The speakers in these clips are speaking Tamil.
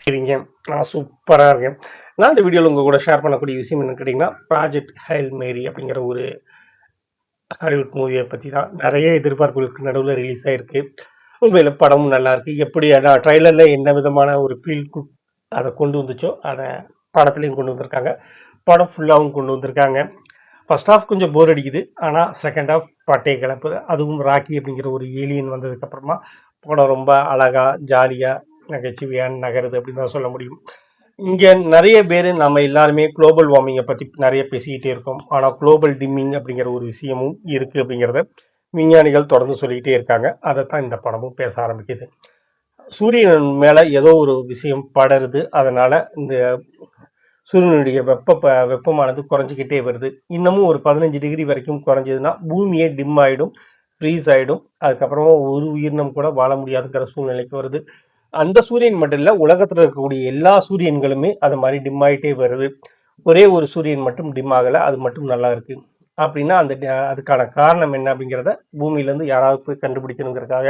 இருக்கீங்க? நான் சூப்பரா இருக்கேன். நான் இந்த வீடியோல உங்க கூட ஷேர் பண்ணக்கூடிய விஷயம் என்னன்னு கேட்டீங்கன்னா, ப்ராஜெக்ட் ஹெய்ல் மேரி அப்படிங்கிற ஒரு ஹாலிவுட் மூவிய பத்தி தான். நெறைய எதிர்பார்ப்புகளுக்கு நடுவுல ரிலீஸ் ஆயிருக்கு. உண்மையில படமும் நல்லா இருக்கு. எப்படி ட்ரெய்லர்ல என்ன விதமான ஒரு ஃபீல் குட் அத கொண்டு வந்துச்சோ, அத படத்துலயும் கொண்டு வந்திருக்காங்க. படம் ஃபுல்லாவும் கொண்டு வந்திருக்காங்க. ஃபர்ஸ்ட் ஹாஃப் கொஞ்சம் போர் அடிக்குது. ஆனா, செகண்ட் ஹாஃப் பட்டைய கிளப்புது. அதுவும் ராக்கி அப்படிங்கிற ஒரு ஏலியன் வந்ததுக்கப்புறமா, படம் ரொம்ப அழகா, ஜாலியா, நகைச்சுவையா நகருது அப்படின்னு தான் சொல்ல முடியும். இங்க நெறைய பேரு நம்ம எல்லாருமே குளோபல் வார்மிங்க பத்தி நெறைய பேசிக்கிட்டே இருக்கோம். ஆனா, குளோபல் டிம்மிங் அப்படிங்கிற ஒரு விஷயமும் இருக்கு அப்படிங்கிறத விஞ்ஞானிகள் தொடர்ந்து சொல்லிக்கிட்டே இருக்காங்க. அதத்தான் இந்த படமும் பேச ஆரம்பிக்குது. சூரியன் மேல ஏதோ ஒரு விஷயம் படருது. அதனால இந்த சூரியனுடைய வெப்பமானது குறைஞ்சிக்கிட்டே வருது. இன்னமும் ஒரு 15 டிகிரி வரைக்கும் குறைஞ்சதுன்னா பூமியே டிம் ஆயிடும், ஃப்ரீஸ் ஆயிடும். அதுக்கப்புறமா ஒரு உயிரினம் கூட வாழ முடியாதுங்கிற சூழ்நிலைக்கு வருது. அந்த சூரியன் மட்டும் இல்ல, உலகத்துல இருக்கக்கூடிய எல்லா சூரியன்களுமே அது மாதிரி டிம் ஆயிட்டே வருது. ஒரே ஒரு சூரியன் மட்டும் டிம் ஆகல. அது மட்டும் நல்லா இருக்கு. அப்படின்னா அதுக்கான காரணம் என்ன அப்படிங்கிறத பூமியில இருந்து யாராவது போய் கண்டுபிடிக்கணுங்கிறதுக்காக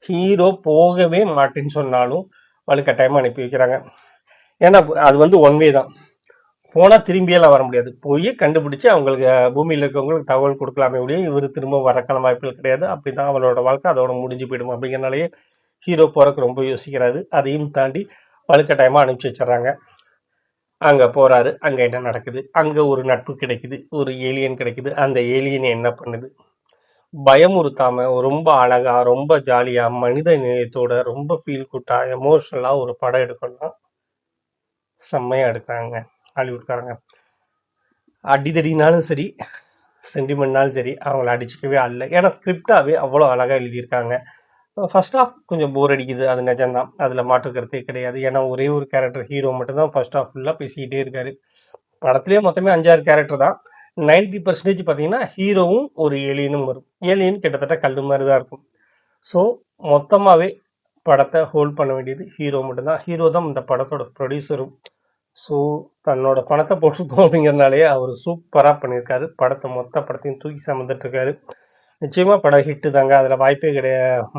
ஹீரோ போகவே மாட்டேன்னு சொன்னாலும் வலுக்கட்டாயமா அனுப்பி வைக்கிறாங்க. ஏன்னா அது வந்து ஒன் வே தான். போனா திரும்பியெல்லாம் வர முடியாது. போய் கண்டுபிடிச்சு அவங்களுக்கு பூமியில இருக்கவங்களுக்கு தகவல் கொடுக்கலாமே ஒழிய இவர் திரும்ப வரக்கான வாய்ப்புகள் கிடையாது. அப்படிதான் அவளோட வாழ்க்கை அதோட முடிஞ்சு போயிடும் அப்படிங்கிறனாலேயே ஹீரோ போறதுக்கு ரொம்ப யோசிக்கிறாரு. அதையும் தாண்டி வலுக்கட்டாயமா அனுப்பிச்சு வச்சிடறாங்க. அங்க போறாரு. அங்க என்ன நடக்குது? அங்க ஒரு நட்பு கிடைக்குது. ஒரு ஏலியன் கிடைக்குது. அந்த ஏலியன் என்ன பண்ணுது? பயமுறுத்தாம ரொம்ப அழகா, ரொம்ப ஜாலியா, மனித நேயத்தோட ரொம்ப ஃபீல் குட்டா, எமோஷனலா ஒரு படம் எடுக்கணும்னா செம்மையா எடுக்குறாங்க ஹாலிவுட்காரங்க. அடிதடினாலும் சரி, சென்டிமெண்ட்னாலும் சரி, அவங்கள அடிச்சுக்கவே ஆள். ஏன்னா ஸ்கிரிப்டாவே அவ்வளோ அழகா எழுதியிருக்காங்க. ஃபர்ஸ்ட் ஹாஃப் கொஞ்சம் போர் அடிக்குது. அது நிஜம்தான். அதில மாற்று கருத்தே கிடையாது. ஏன்னா ஒரே ஒரு கேரக்டர் ஹீரோ மட்டும் தான் ஃபர்ஸ்ட் ஹாஃப் ஃபுல்லா பேசிக்கிட்டே இருக்காரு. படத்திலேயே மொத்தமே 5, 6 கேரக்டர் தான். 90% பார்த்தீங்கன்னா, ஹீரோவும் ஒரு ஏலியனும் வரும். ஏலியன் கிட்டத்தட்ட கல்லு மாரி தான் இருக்கும். ஸோ மொத்தமாவே படத்த ஹோல்ட் பண்ண வேண்டியது ஹீரோ மட்டும் தான். ஹீரோ தான் இந்த படத்தோட ப்ரொடியூசரும். ஸோ தன்னோட பணத்த போட்டுருக்கோம் அப்படிங்கிறனாலயே அவரு சூப்பரா பண்ணியிருக்காரு. மொத்த படத்தையும் தூக்கி சுமந்துட்டு இருக்காரு. நிச்சயமா படம் ஹிட்டு தாங்க. அதில வாய்ப்பே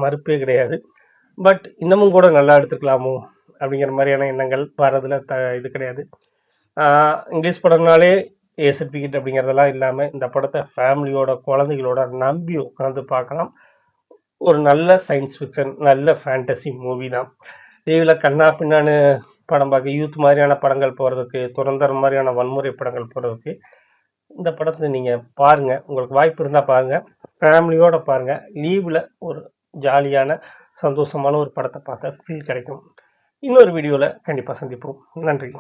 மறுப்பே கிடையாது. பட் இன்னமும் கூட நல்லா எடுத்துருக்கலாமோ! அப்படிங்கிற மாரியான எண்ணங்கள் வரதுல இது கிடையாது. இங்கிலீஷ் படம்னாலே ஏ சர்டிஃபிகேட் அப்படிங்கிறதெல்லாம் இல்லாம, இந்த படத்த ஃபேமிலியோட, குழந்தைகளோட நம்பி உட்காந்து பார்க்கலாம். ஒரு நல்ல சயின்ஸ் ஃபிக்ஷன், நல்ல ஃபேண்டசி மூவி தான். லீவ்ல கன்னா பின்னான்னு படம் பார்க்க யூத் மாரியான படங்கள் போறதுக்கு, துரந்தர் மாரியான வன்முறை படங்கள் போறதுக்கு, இந்த படத்த நீங்க பாருங்க. உங்களுக்கு வாய்ப்பு இருந்தா பாருங்க. ஃபேமிலியோட பாருங்க. லீவ்ல ஒரு ஜாலியான, சந்தோஷமான ஒரு படத்த பார்த்தா ஃபீல் கிடைக்கும். இன்னொரு வீடியோல கண்டிப்பா சந்திப்போம். நன்றி.